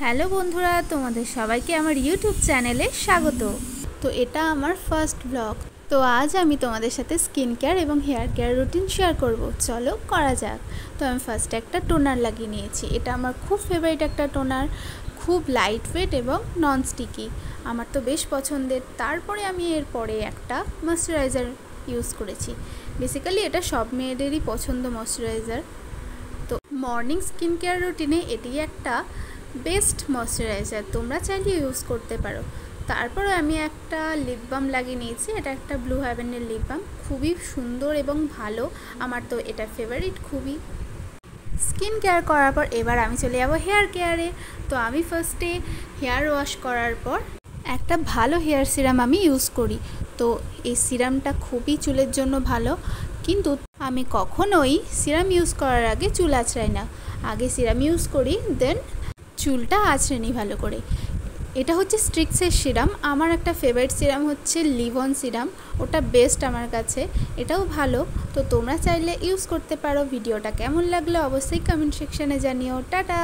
Hello বন্ধুরা, তোমাদের সবাইকে আমার ইউটিউব চ্যানেলে স্বাগত। তো এটা আমার ফার্স্ট ব্লগ। তো আজ আমি তোমাদের সাথে স্কিন কেয়ার এবং হেয়ার কেয়ার রুটিন শেয়ার করব। চলো করা যাক। তো আমি ফার্স্টে একটা টোনার লাগিয়ে নিয়েছি। এটা আমার খুব ফেভারিট একটা টোনার, খুব লাইট ওয়েট এবং নন স্টিকি, আমার তো বেশ পছন্দের। তারপরে আমি এরপরে একটা ময়শ্চারাইজার ইউজ করেছি। বেসিক্যালি এটা সব মেয়েদেরই পছন্দ ময়শ্চারাইজার। তো মর্নিং স্কিন কেয়ার রুটিনে এটি একটা বেস্ট ময়শ্চারাইজার, তোমরা চাইলে ইউজ করতে পারো। তারপরে আমি একটা লিপ বাম লাগিয়ে নিয়েছি। এটা একটা ব্লু হেভেনের লিপ বাম, খুবই সুন্দর এবং ভালো, আমার তো এটা ফেভারিট খুবই। স্কিন কেয়ার করার পর এবার আমি চলে যাব হেয়ার কেয়ারে। তো আমি ফার্স্টে হেয়ার ওয়াশ করার পর একটা ভালো হেয়ার সিরাম আমি ইউজ করি। তো এই সিরামটা খুবই চুলের জন্য ভালো, কিন্তু আমি কখনোই সিরাম ইউজ করার আগে চুল আঁচড়াই না। আগে সিরাম ইউজ করি, দেন চুলটা আঁচড়ে নিই ভালো করে। এটা হচ্ছে স্ট্রিক্সের সিরাম। আমার একটা ফেভারিট সিরাম হচ্ছে লিভন সিরাম, ওটা বেস্ট আমার কাছে, এটাও ভালো। তো তোমরা চাইলে ইউজ করতে পারো। ভিডিওটা কেমন লাগলো অবশ্যই কমেন্ট সেকশানে জানিও। টাটা।